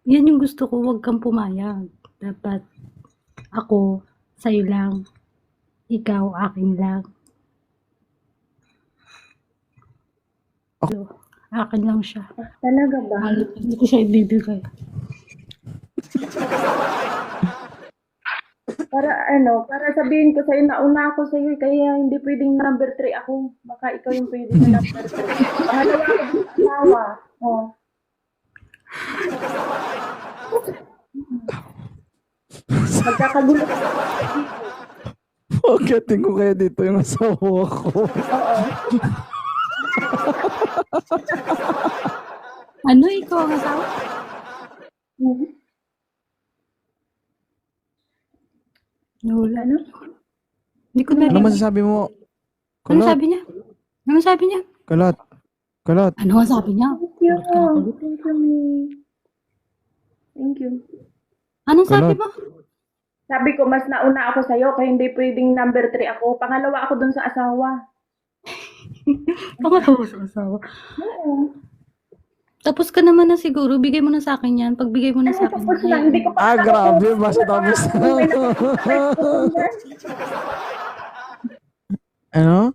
Yan yung gusto ko, wag kang pumayag. Dapat ako, sa'yo lang. Ikaw, akin lang. Akin lang siya. Talaga ba? Hindi ko siya ibibigay. Para sabihin ko sa'yo, nauna ako sa'yo, kaya hindi pwedeng number 3 ako. Baka ikaw yung pwede na number 3. Pangalawa ako sa asawa. Oh. Magkakagulo. Pagkating ko kaya dito yung asawa ko. Oo. Ano, ikaw ang asawa? Nawala. Ano? Hindi ko Ano narinig. masasabi mo? Ano Kulot, sabi niya? Ano sabi niya? kulot, kulot. Ano ang sabi niya? Thank you. Thank you, May. Thank you. Anong sabi Kulot. mo? Sabi ko, mas nauna ako sa'yo, kaya hindi pwedeng number 3 ako. Pangalawa ako dun sa asawa. Pangalawa sa asawa. Oo. Tapos ka naman na siguro, bigay mo na sa akin yan. Pagbigay mo na sa akin. Tapos na, hindi ko pa Grabe, basta tapos na. Ano?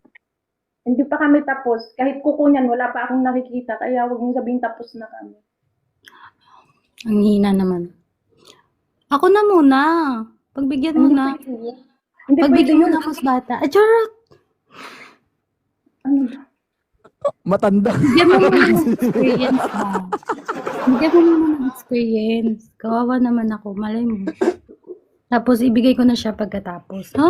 Hindi pa kami tapos. Kahit kukunyan, wala pa akong nakikita. Kaya huwag mong sabihin tapos na kami. Ang hina naman. Ako na muna. Pagbigyan mo na. Hindi Pagbigyan mo pwede na mas bata. Charot! Ano ba? Matanda. Bigyan mo muna ng experience ba? Bigyan mo muna ng experience. Kawawa naman ako. Malay mo. Tapos ibigay ko na siya pagkatapos. Ha?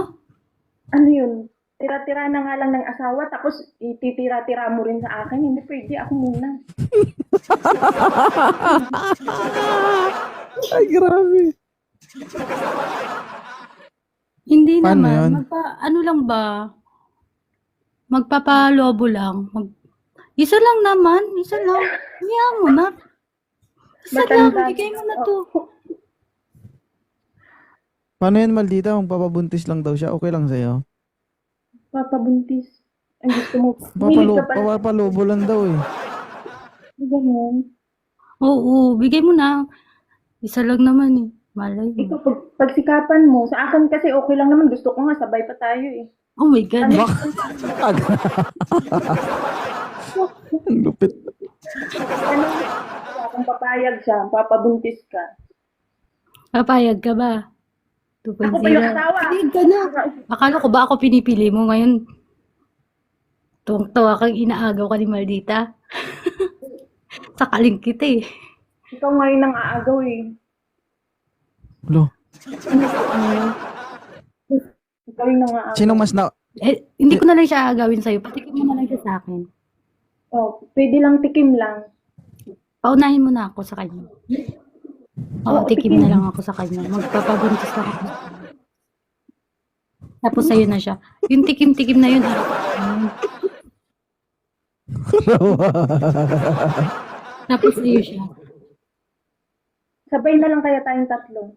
Ano yun? Tira-tira na nga lang ng asawa, tapos ititira-tira mo rin sa akin. Hindi pwede, ako muna. Ay, grabe. Hindi Paano naman. yun? Ano lang ba? Magpapalobo lang. Isa lang naman. Isa lang. Hiya mo na. Isa lang. Matanda. Bigay mo na to. Paano yan, maldita? Magpapabuntis lang daw siya. Okay lang sa'yo? Papabuntis. Ang gusto mo. Hilig ka pala. Papalubo lang daw eh. Ganyan. Oo. Bigay mo na. Isa lang naman eh. Malay mo. Ikaw, pagsikapan mo, sa akin kasi okay lang naman. Gusto ko nga, sabay pa tayo eh. Oh my God. Ang lupit. Ano? Kung papayag siya, papabuntis ka. Papayag ka ba? 2.0. Ako pa yung asawa. Papayag ka na. Akala ko ba ako pinipili mo ngayon? Tuwang-tuwa kang inaagaw ka ni Maldita. Sakaling kita eh. Ikaw ngayon ang aagaw eh. Lo. Ikaw yung nangaagaw. Sino mas na... Hindi ko na lang siya aagawin sa'yo. Patikin mo na lang siya sa akin. Oh, pwede lang tikim lang. Paunahin mo na ako sa kanya. Oo, Oo, tikim tikim. na lang ako sa kanya. Magpapabuntis lang ako. Tapos sa'yo na siya. Yung tikim-tikim na yun, tapos sa'yo siya. Sabay na lang kaya tayong tatlo.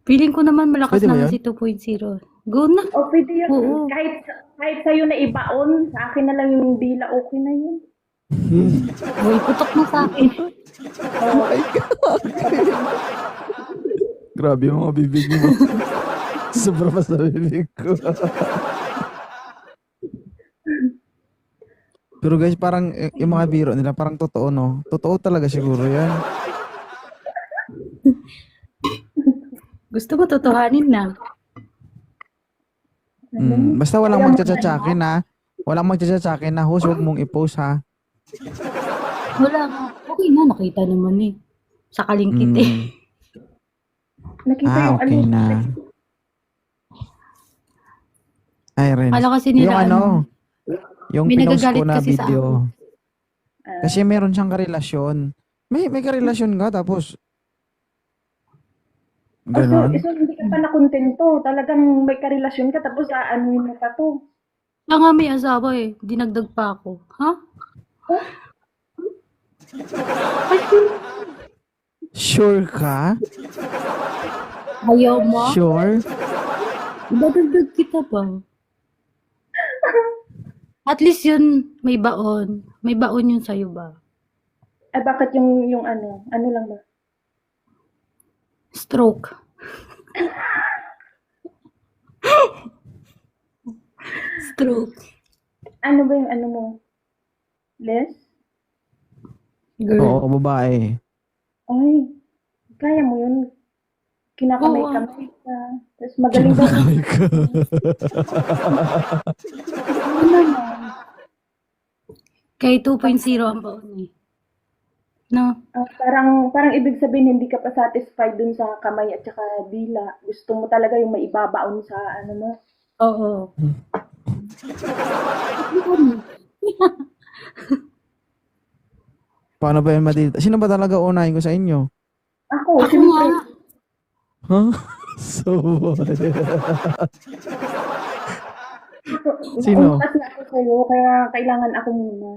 Feeling ko naman malakas Pwede ba naman yun? si 2.0. Go na. O pwede yun. Oo. Kahit sa'yo na ibaon, sa akin na lang yung dila, okay na yun. Uy, putok mo sa akin. Grabe yung mga bibig mo. Sobra pa sa bibig ko. Pero guys, parang yung mga biro nila, parang totoo, no? Totoo talaga siguro yan. Gusto mo totohanin na. Basta walang magtsatsakin, ha? Walang magtsatsakin na, host, huwag mong i-post, ha? Wala nga. Okay na, nakita naman eh. Sa kalingkit eh. Nakita yung Okay na. Ay, Ren. Kala kasi nila Yung ano, yung may pinost nagagalit ko na kasi sa video. akin. Kasi meron siyang karelasyon. May karelasyon ka, tapos ganon. So, hindi ka pa nakontento. Talagang may karelasyon ka, tapos aanuin mo pa to. Kaya nga may asawa eh. Dinagdag pa ako. Ha? Ay, Sure ka? ayaw mo? Sure? Idadagdag kita pa. At least yun, may baon. May baon yun sa'yo ba? Ay, bakit yung ano? Ano lang ba? Stroke. Stroke. Ano ba yung ano mo? Les? Girl. Oo, babae. Ay, kaya mo yun. Kinakamay-kamay ka. Tapos magaling daw. Ay, ka. Ano naman? Kay 2.0 ang baon eh. No? Parang ibig sabihin hindi ka pa satisfied dun sa kamay at saka dila. Gusto mo talaga yung maibabaon sa ano mo. Oo. Paano ba yan madita? Sino ba talaga unahin ko sa inyo? Ako, Ako siyempre. nga. Huh? So, Sino? Kasi ako sa'yo, kaya kailangan ako muna.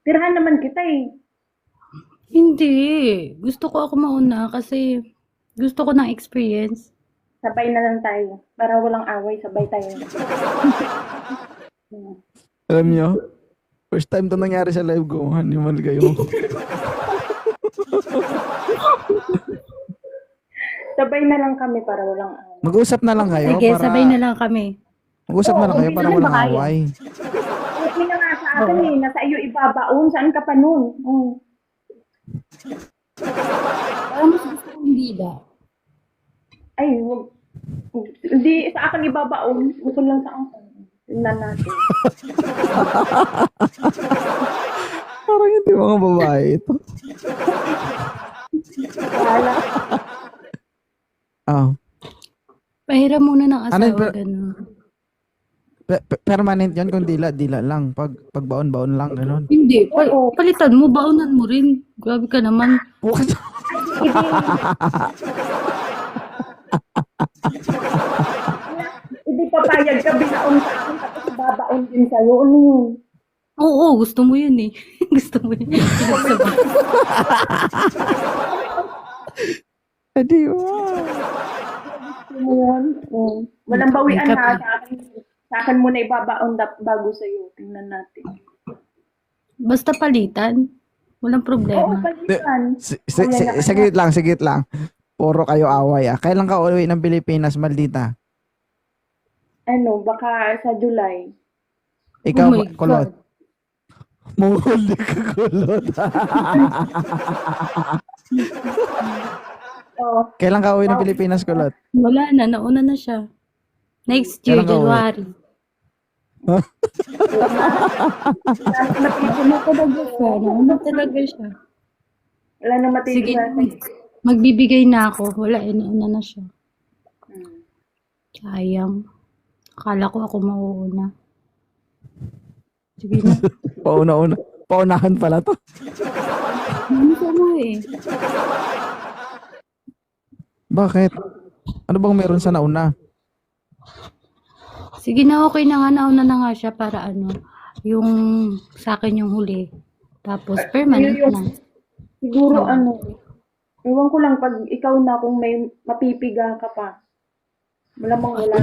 Tirahan naman kita eh. Hindi. Gusto ko ako mauna kasi gusto ko ng experience. Sabay na lang tayo. Para walang away, sabay tayo. alam nyo, first time to nangyari sa live ko. Animal kayo. Sabay na lang kami para walang away. Mag-usap na lang kayo. Sige, para, sabay na lang kami. Mag-usap na lang kayo para hindi walang ba kaya? away. Hindi na nga sa akin eh. Nasa iyo ibabaon. Saan ka pa nun? Parang mas gusto kong bida. Ay, wag. Hindi sa akin ibabaon. Gusto lang sa akin. Tingnan natin. Parang hindi mga babae ito. Wala. Ah, Pahiram muna ng Ano yun, asawa, gano'n. permanent yan kung dila lang. Pag baon-baon lang, gano'n. Hindi, Oo. palitan mo, baonan mo rin. Grabe ka naman. Bakit? Hindi papayag ka binaon sa akin tapos babaon din sa'yo. Ano yun? Oo, gusto mo yun eh. Gusto mo yun. Pinagsabay. Adi, wow. Gusto mo yun? Walang bawian na sa akin. Sa akin muna ibabaon bago sa'yo. Tingnan natin. Basta palitan. Walang Oo, problema. palitan. Sigit lang. Puro kayo away ah. Kailan ka uwi ng Pilipinas, maldita? Ano, baka sa July. Ikaw, Oh my kulot. God. Mahuli ka, kulot. Oh, Kailan ka uwi ng Pilipinas, kulot? Wala na, nauna na siya. Next year, Kailan ka uwi? January. Nauna talaga siya. Nauna talaga siya. wala na Sige, matitira. magbibigay na ako. Wala, nauna na siya. Sayang. Akala ko ako mauuna. Sige na. Pauna-una. Paunahan pala to. Ano ka mo eh? Bakit? Ano bang meron sa nauna? Sige na, okay na nga. Nauna na nga siya para ano, yung sa akin yung huli. Tapos permanent na. Siguro ano, ewan ko lang pag ikaw na kung may mapipiga ka pa. Malamang wala.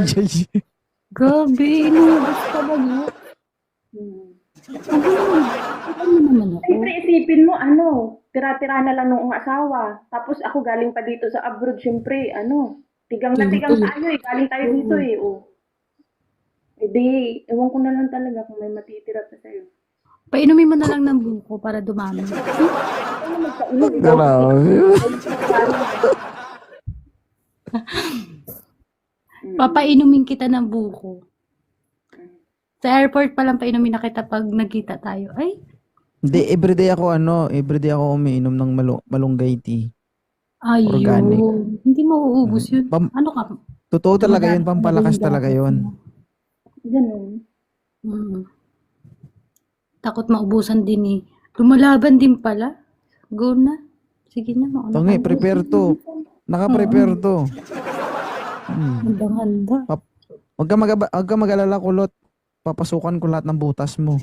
Grabe, inubos ka ba niya? Ano naman ako? Siyempre isipin mo ano, tira-tira na lang nung asawa. Tapos ako galing pa dito sa abroad, siyempre ano, tigang na tigang tayo eh. Galing tayo dito eh. Oh. Eh di, ewan ko na lang talaga kung may matitira pa sa'yo. Painumin mo na lang ng buko para dumami. Ano magkainom? Papainumin kita ng buko. Sa airport pa lang painumin na kita pag nagkita tayo. Ay, Hindi, everyday ako umiinom ng malunggay tea. ayun. Organic. Hindi mo uubos yun. Ano ka? Totoo talaga yun, pampalakas talaga yun. Ganun. Takot maubusan din eh. Lumalaban din pala. Go na. Sige na, mauna Tangi, ka. prepare to. Naka-prepare to. Handang-handa. Huwag ka mag-alala, kulot. Papasukan ko lahat ng butas mo.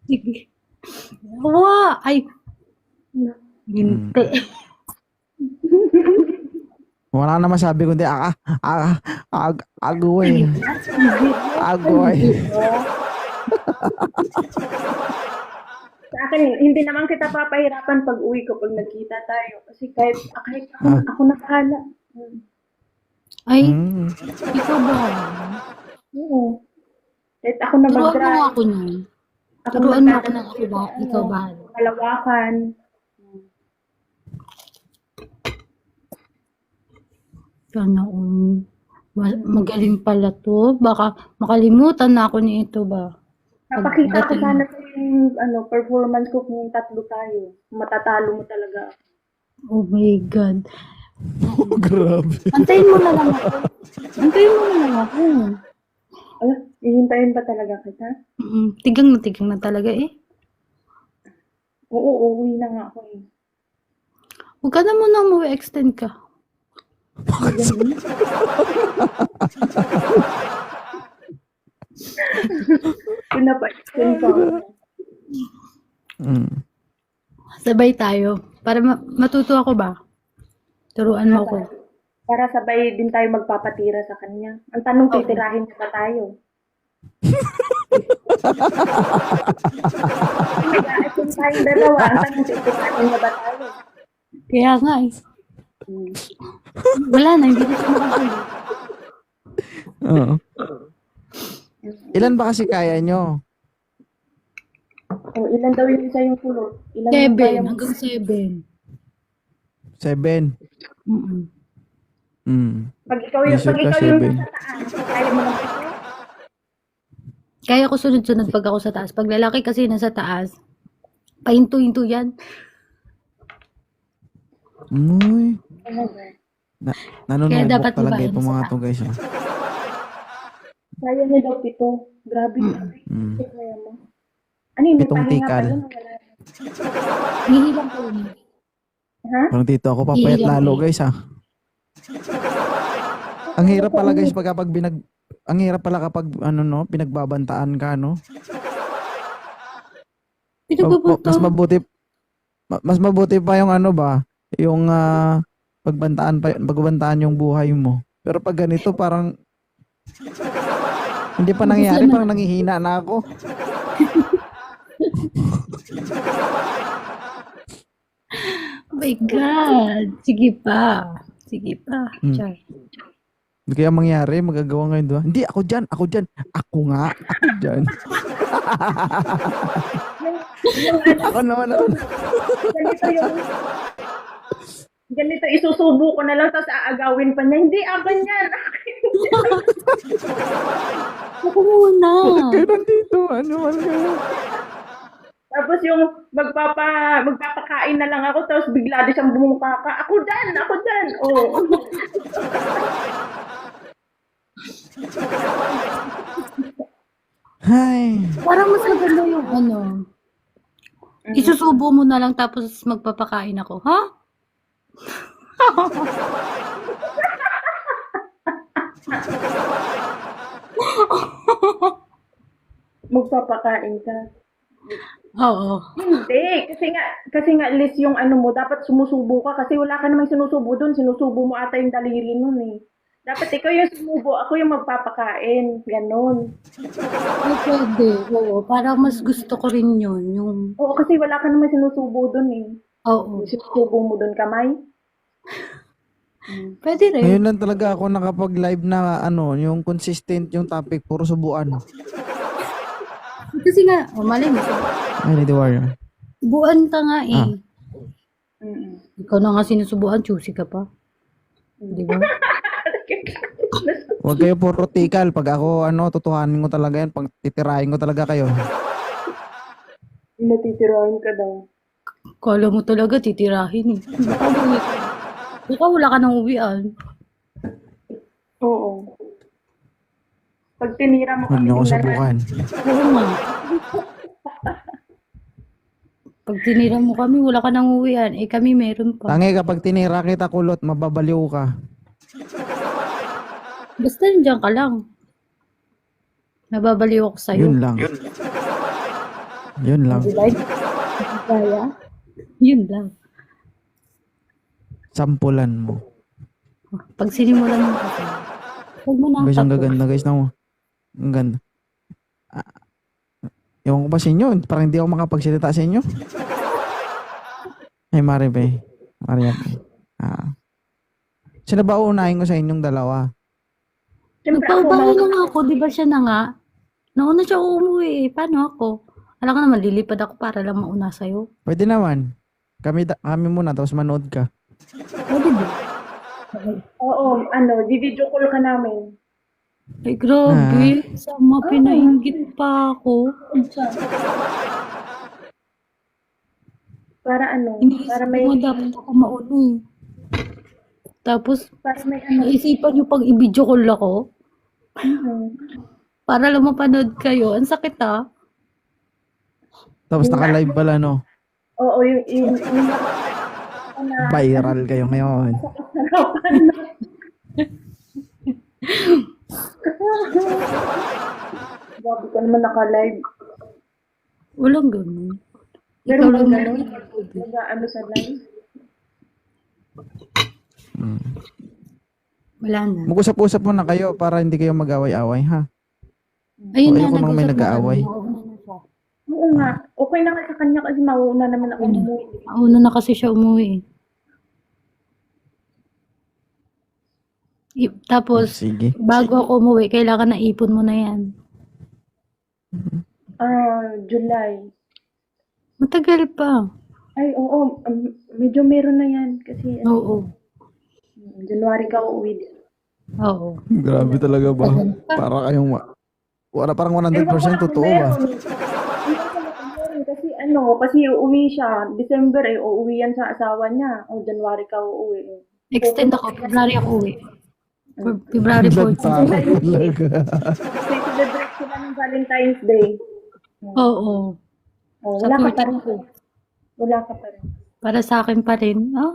Sige. Wow! Ay! Hindi. Wala na masabi kundi agoy. Agoy. Sa akin, hindi naman kita papahirapan pag uwi ko pag nagkita tayo. Kasi kahit ako na bahala. Ay, Mm. ikaw ba? Oo. Kahit ako na Turuan mo mag-drive. ako niyan. Ako Turuan mo ako magdadala ng ako ba? Ikaw ba? Kalawakan. Sana magaling pala to. Baka makalimutan na ako nito ba? Napakita ko Pagdating- sana sa yung performance ko kung tatlo tayo. Matatalo mo talaga. Oh my God. Grabe. Antayin mo na lang ako. Antayin mo na lang ako. Ala, hihintayin ba talaga kita? Tigang na talaga eh. Oo, uuwi na nga ako eh. Huwag ka na muna extend ka. Pinapa-extend ko. Mm. Sabay tayo. Para matuto ako ba? Turuan mo ako. Para sabay din tayo magpapatira sa kanya. Ang tanong, titirahin niya ba tayo? Kung tayong dalawa, ang tanong, titirahin niya ba tayo? Kaya nga eh. Wala na, hindi na siya makakali. Oo. Ilan ba kasi kaya nyo? Oh, ilan daw yung isa yung pulot? Ilan yung kaya 7, mo? hanggang 7. 7. Mm. Pag ikaw yung Isip ka, nasa 7. taas, kaya mo ng pito? Kaya ko sunod-sunod pag ako sa taas. Pag lalaki kasi nasa taas, pahinto-hinto yan. Uy. Nanonood Kaya dapat talaga babae itong sa mga taas. to guys. Ah. Kaya niya daw pito. Grabe. Mm. Kaya mo. Ano yun? May Pitong pahinga tikal. pa yun, wala na. Hihilang ko yun. Ha? Parang dito ako papayat Iilang lalo eh. guys ah. Ang hirap pala guys kapag ang hirap pala kapag pinagbabantaan ka no. Pinagbabanta. Mas mabuti pa yung yung pagbantaan yung buhay mo. Pero pag ganito parang hindi pa nangyayari, parang nangihina na ako. Oh my God. Sige pa. Sige pa. Char. Hindi kaya mangyari, magagawa ngayon doon. Hindi, ako dyan. Ako nga, ako dyan. Ako naman. Ganito, isusubo ko na lang, tapos aagawin pa niya. Hindi, akin yan. Ako muna. Kayo nandito, ano man kayo. Tapos yung magpapakain na lang ako, tapos bigla din siyang bumungka ka. Ako dyan. Oh. Hay. Parang mas maganda yung isusubo mo na lang tapos magpapakain ako. Ha? Magpapakain ka. Oo. Hindi, kasi nga list yung mo, dapat sumusubo ka kasi wala ka namang sinusubo doon, sinusubo mo ata yung daliri nun eh. Dapat ikaw yung sumubo, ako yung magpapakain, ganon. Ay, pwede. Oo. Parang mas gusto ko rin yun. Yung, Oo, kasi wala ka namang sinusubo doon eh. oo. Sinusubo mo doon kamay. Pwede rin. Ngayon lang talaga ako nakapag-live na yung consistent yung topic, puro subuan. Kasi nga, malay mo. Ay, Lady Warrior. Subuan ka nga eh. Ikaw na nga sinusubuan, choosy ka pa. Di ba? Huwag kayo puro tikal. Pag ako, tutuhanin ko talaga yan. Pag titirahin ko talaga kayo. Natitirahin ka daw. Kala mo talaga titirahin eh. Baka wala ka nang uwian. Oo. Pag tinira mo Huwag kami, niyo ako tingnan subukan. Oo nga. Pag tinira mo kami, wala ka nang uwian. Eh kami meron pa. Tangi, kapag tinira kita kulot, mababaliw ka. Basta nandiyan ka lang. Nababaliw ako sa'yo. Yun lang. Yun lang. Diba? Kaya? Yun lang. Sampulan mo. Pag sinimulan mo kasi, huwag mo na Guys, ang tapos. gaganda guys na ang ganda. Ah, Ewan ko ba sa inyo? Parang hindi ako makapagsalita sa inyo. Ay, Maribe. Maribe. Sino ba uunahin ko sa inyong dalawa? Siyempre ako, Nagpaubahay na nga ako, di ba siya na nga? Nauna siya umuwi eh. Paano ako? Alam ko naman, lilipad ako para lang mauna sa'yo. Pwede naman. Kami muna, tapos manood ka. Pwede ba? oo, di-video call ka namin. Ay, grabe. Sama, pinainggit pa ako. Para Iniisip para ko may, nga dapat ako mauna eh. Tapos, para may naisipan niyo pag i-video call ako mhm. para lang mapanood kayo. Ang sakit ah. Tapos naka-live pala, no? Oo, yung Viral kayo ngayon. harapan na. Grabe ka naman naka-live. Walang ganun. Meron Ikaw bang lang ganun? naman. Sa live? Wala na. Mag-usap-usap muna kayo para hindi kayo mag-away-away, ha? Ayun O, na, ayoko nang may nag-usap na nag-aaway. kami. Nauna na siya. Oo nga. Okay na nga sa kanya kasi mauuna naman ako umuwi. Nauna na kasi siya umuwi. Tapos, Sige. bago ako umuwi, kailangan na ipon mo na yan. July. Matagal pa. Ay, oo. Medyo meron na yan. Kasi Oo. January ka uuwi din. Oo. Grabe talaga ba? Para kayong parang 100% totoo ba? Kasi uuwi siya. December uuwi yan sa asawa niya. O January ka uuwi. Extend ako. February ako uwi. February 14. Parang talaga. Kasi celebrate sila ng Valentine's Day. Oo. Oh, Sa wala ka pa 14 rin. ko. Wala ka pa rin. Para sa akin pa rin. Oh,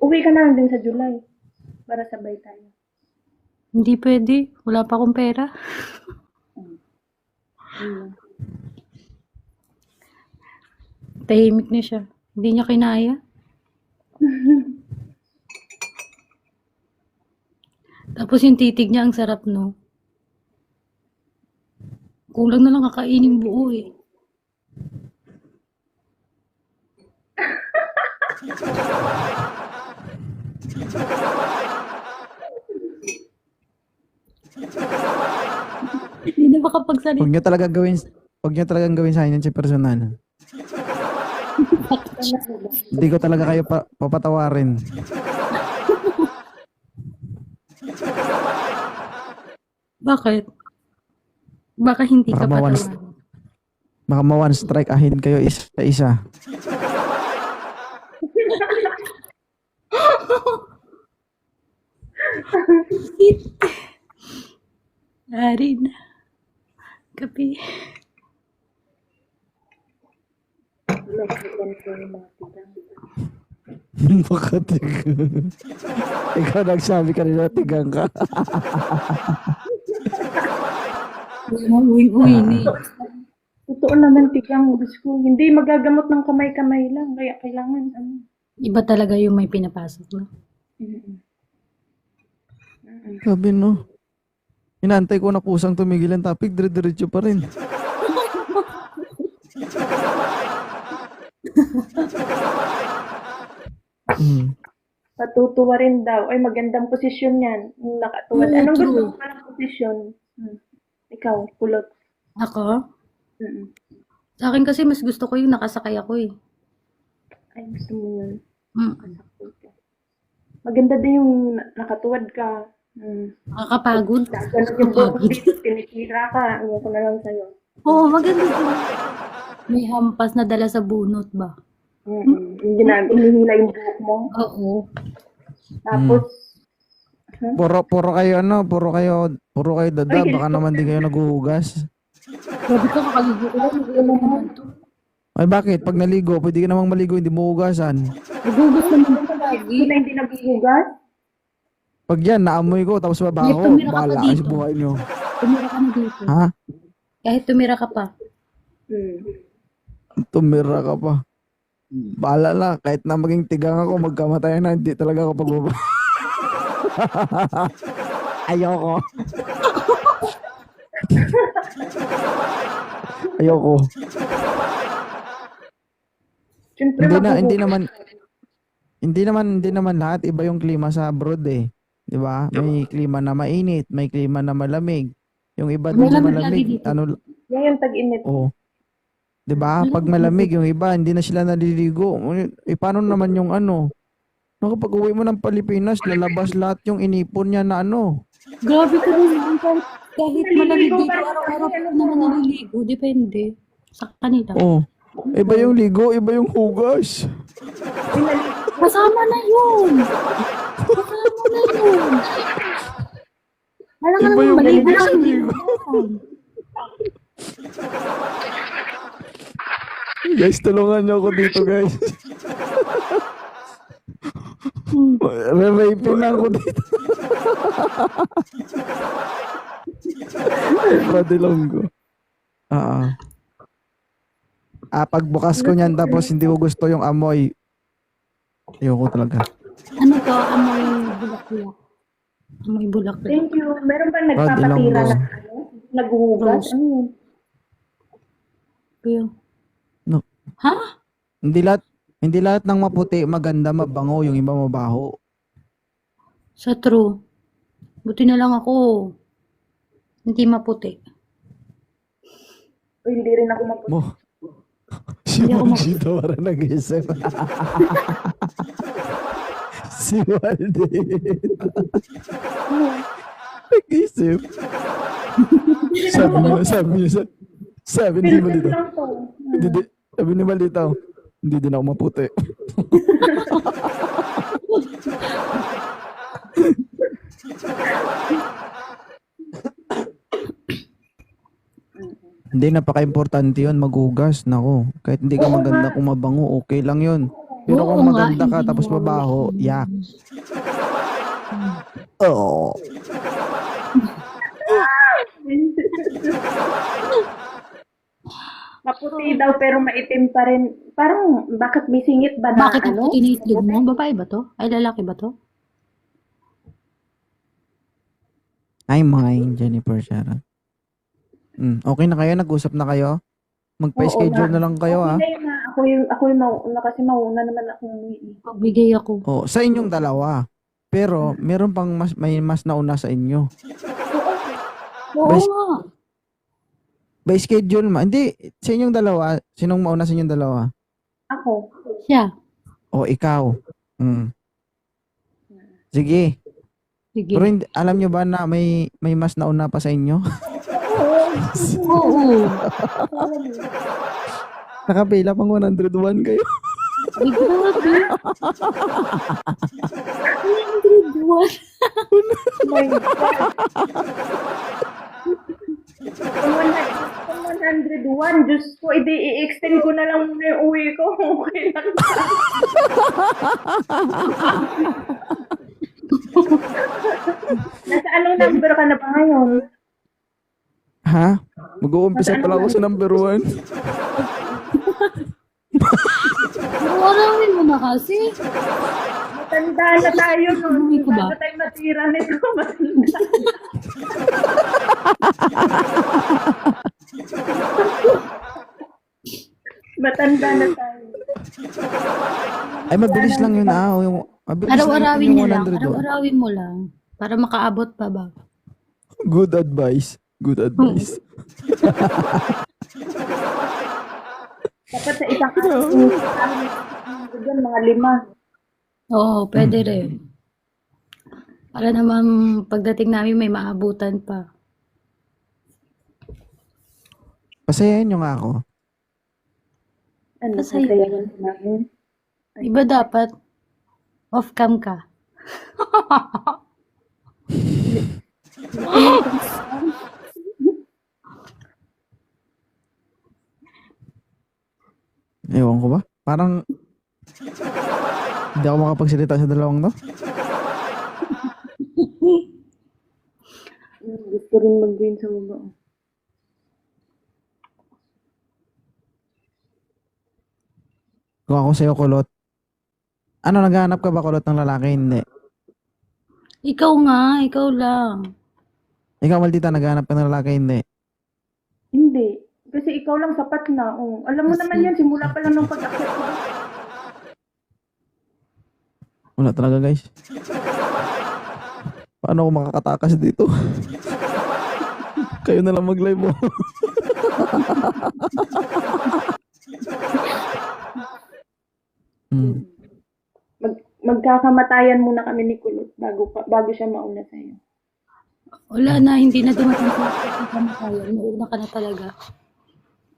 Uwi ka na lang din sa July. Para sabay tayo. hindi pwede. Wala pa akong pera. Tahimik na siya. Hindi niya kinaya. Tapos yung titig niya, ang sarap, no? Kulang na lang kakainin buo eh. Hindi na makapagsalita. Huwag niyo talagang gawin sa akin yan si personal. Hindi ko talaga kayo papatawarin. Bakit? Baka hindi ka Baka ma-one patawarin. Baka ma-one strike ahead kayo isa. Ari na. Kape. Bakit? Ikaw nagsabi kanina tigang ka. Uwi ni. Totoo naman, tigang. Diyos ko, hindi magagamot ng kamay-kamay lang. Kaya kailangan, Iba talaga yung may pinapasok, no? Sabi no. Inaantay ko na kusang tumigil ang topic, dire-diretso pa rin. Patutuwa rin daw. Ay, magandang posisyon yan. Yung nakatuwad. Oo, Anong true. gusto mo parang posisyon? Ikaw, kulot. Ako? Mm-mm. Sa akin kasi mas gusto ko yung nakasakay ako eh. Ay, gusto mo yun. Mm. Maganda din yung nakatuwad ka. Nakakapagod. Ganun yung buhok dito, tinitira ka. Ano ko na lang sa'yo. Oo, maganda din. May hampas na dala sa bunot ba? Hindi na, inihila yung buhok mo. Oo. Tapos, Puro kayo dada, baka naman di kayo naguhugas. Sabi ko kakaligo ko lang. Nag-ulan naman to. Ay bakit? Pag naligo, pwede ka namang maligo, hindi mo hugasan. Nagugas naman ako lagi. hindi na hindi naguhugas. Pag yan, naamoy ko, tapos Kahit mabaho, tumira ka pa bahala kayo sa dito. buhay nyo. Tumira ka na dito. Ha? Kahit tumira ka pa. Tumira ka pa. Bahala na, kahit na maging tigang ako, magkamatayan na, hindi talaga ako pagbaba. Ayoko. Ayoko. Siyempre, Hindi naman lahat iba yung klima sa abroad eh. 'Di ba? May klima na mainit, may klima na malamig. Yung iba doon sa Malamig lagi malamig, dito. Yan yung tag-init. oh, 'di ba? Pag malamig yung iba, hindi na sila naliligo. Eh paano naman yung ano? Kapag uwi mo ng Pilipinas, lalabas lahat yung inipon niya na ano. Grabe ka naman. Kahit malamig Naliligo dito, pa rin araw-araw kami, pa ano naman mo? naliligo. Depende. Sa kanila. Oh. Iba yung ligo, iba yung hugas. Kasama na yun. Kasama na yun. Alam ka Iba naman, yung maligo hugas ka sa hindi ligo. mo. Guys, tulungan niyo ako dito, guys. Re-rape na ako dito. Pradilonggo. Pagbukas ko niyan tapos hindi ko gusto yung amoy. Ayoko talaga. Ano to? Amoy bulak-bulak. Amoy bulak-bulak. Thank you. Meron ba Rod nagpapatira Ilonggo. na ano? Naghuhugas? Rose. Ano yun? Kuya. No. Ha? Hindi lahat ng maputi maganda, mabango, yung iba mabaho. Sa true. Buti na lang ako. Hindi maputi. O, hindi rin ako maputi. Mo. Si Hindi ako Monchito para nag-isip. Si Walde. Nag-isip. Sabi ni Filter Maldito. lang to. Sabi ni Maldito, hindi din ako maputi. Hindi, napaka-importante yun, maghugas. Nako, kahit hindi ka Oo maganda nga. kung mabango, okay lang yun. Pero Oo kung nga, maganda ka hindi tapos mo- mabaho, yak. Oo. Maputi daw pero maitim pa rin. Parang bakit may singit ba na Bakit ang ano? puti na itlog mo? Babae ba to? Ay, lalaki ba to? Hi, mine, Jennifer Sharon. Okay na kayo? Nag-usap na kayo? Magpa-schedule Oo na lang kayo, Okay ah. na yun na. Ako yung mauna kasi mauna naman akong umuwi. Pagbigay ako. Oh, sa inyong dalawa. Pero, meron pang may mas nauna sa inyo. Oo Bas- nga. By schedule Hindi, sa inyong dalawa, sinong mauna sa inyong dalawa? Ako. Siya. O, ikaw. Sige. Sige. Pero alam nyo ba na may mas nauna pa sa inyo? Oo. Nakapila pang 101 kayo. Ay, grabe. 101. My God. Kung 101, Diyos ko, i-extend ko na lang muna yung uwi ko. Okay lang. Nasa anong number ka na ba ngayon? Ha? Mag-uumpisa pala ako sa number 1. Arawin mo na kasi. Matanda na tayo nun. Uwi ko ba? Bago tayo matira nito, matanda. Matanda na tayo. Ay, mabilis lang yun, ah. Mabilis Araw-arawin yung niya lang. 100, oh. Araw-arawin mo lang. Para makaabot pa ba? Good advice. Good advice. Dapat sa isang araw, mga 5. Oo, pwede rin. Para naman pagdating namin may maabutan pa. Pasayahin nyo nga ako. Ano, Masaya. sasayawan namin? Iba dapat off-cam ka. Ewan ko ba? Parang hindi ako makapagsalita sa dalawang to. Gusto rin mag-green sa baba. Kung ako sa'yo, kulot. Ano, naghahanap ka ba kulot ng lalaki? Hindi. Ikaw nga, ikaw lang. Ikaw, Maldita, naghanap ka ng lalaki, hindi. Hindi. Kasi ikaw lang sapat na. Oh. Alam mo naman yan, simula pa lang ng pag-accept ko. Wala talaga, guys. Paano ako makakatakas dito? Kayo na lang mag-live mo. Hmm. Magkakamatayan muna kami ni Kulot bago siya mauna sa'yo. Wala na, hindi na dumating sa kamatayan. Nauna ka na talaga.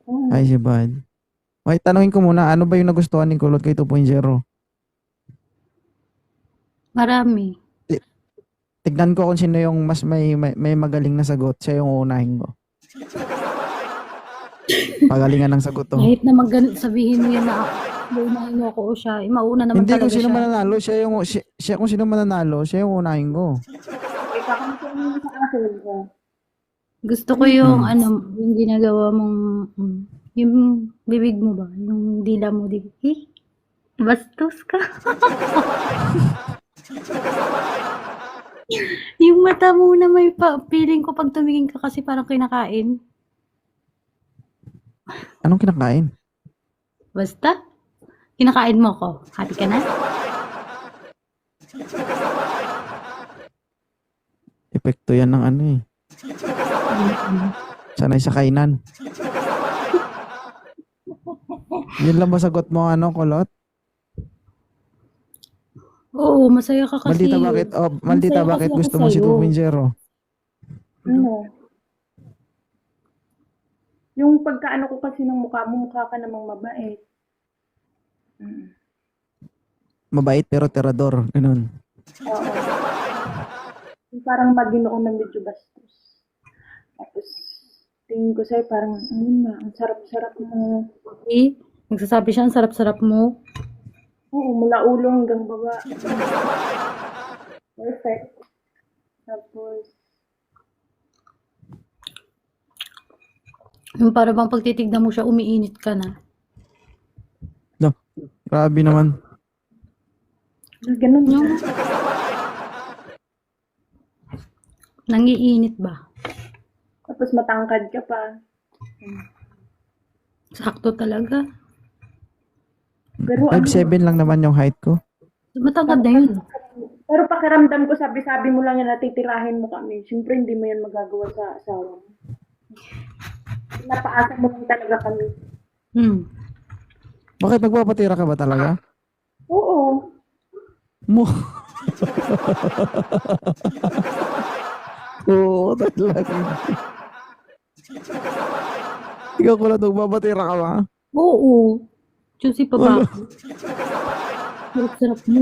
Oh. Ay, si Bad. Okay, tanungin ko muna, ano ba yung nagustuhan ni Kulot kay 2.0? Marami. Tignan ko kung sino yung mas may magaling na sagot. Siya yung uunahin ko. Pagalingan ng sagot to. Kahit na sabihin mo yan na ako. Unahin mo ako o siya. Mauna naman Hindi talaga kung sino siya. mananalo, siya kung sino mananalo, siya yung uunahin ko. Ikaw kung sino sa akin ko. Gusto ko yung yung ginagawa mong yung bibig mo ba? Yung dila mo di. Bastos ka. Yung mata mo na may feeling ko pag tumingin ka kasi parang kinakain. Anong kinakain? Basta, kinakain mo ko. Happy ka na? Epekto yan ng ano eh. Sanay sa kainan. Yun lang ba sagot mo, Kulot? Oo, masaya ka kasi. Maldita, bakit? Oh, Maldita, Masaya bakit kasi gusto ako mo si sa'yo. 2.0? Ano? Yung pagkaano ko kasi ng mukha ka namang mabait. Mabait pero terador. Ganun. Oo. Yung parang maginoon na medyo bastos. Tapos, tingin ko sa'yo parang, ang sarap-sarap mo. Eh, nagsasabi siya, ang sarap-sarap mo. Oo, mula ulo hanggang baba. Perfect. Tapos, Yung para bang pagtitignan mo siya, umiinit ka na. No, grabe naman. ganun Yung siya. nangiinit ba? Tapos matangkad ka pa. Sakto talaga. Pero 5'7 lang naman yung height ko. Matangkad na yun. Pero pakiramdam ko, sabi-sabi mo lang yan na titirahin mo kami. Siyempre, hindi mo yan magagawa sa asawa mo. Napaasa mo lang talaga kami. Bakit nagpapatira ka ba talaga? Oo. Mo. Oo, talaga. Ikaw ko lang nagpapatira ka ba? Oo. Juicy pa ba? Sarap-sarap mo.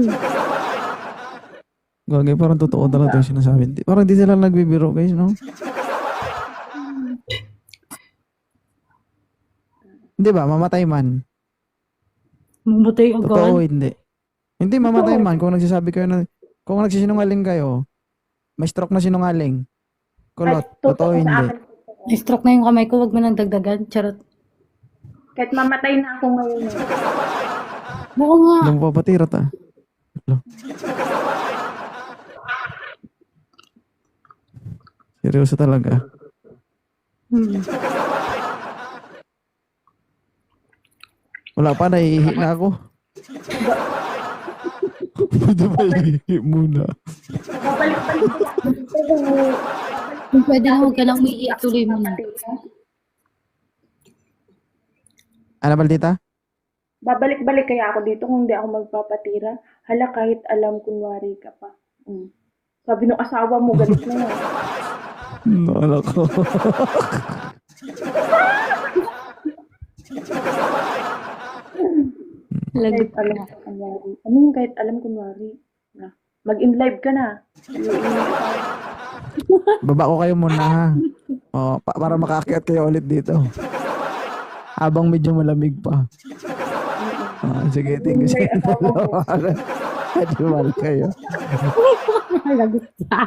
Gagay, parang totoo talaga yung sinasabi. Parang di sila nagbibiro, guys, no? Hindi ba? Mamatay man. Mamatay agad. Totoo, hindi. Hindi, mamatay man. Kung nagsasabi kayo na, kung nagsisinungaling kayo, may stroke na sinungaling. Kulot, totoo, sa hindi. akin. Stroke na yung kamay ko, wag mo nang dagdagan. Charot. Kahit mamatay na ako ngayon. Oo nga. Hindi mo papatira ta. Seryoso talaga. Wala pa, naiihi na ako. Pwede ba iihi muna? Babalik-balik ko lang. Kung pwede na huwag ka lang umiiyak, tuloy mo na. Ano, Maldita? Babalik-balik kaya ako dito kung hindi ako magpapatira. Hala, kahit alam kunwari ka pa. Sabi ng asawa mo, galit na yan. Nala ko. Lagot Kahit alam kunwari. Ano yung kahit alam kunwari? Mag-in live ka na. Baba ko kayo muna, ha? O, para makaakyat kayo ulit dito. Habang medyo malamig pa. Sige, thank you sa inyo. Adiwal kayo. Lagot ka.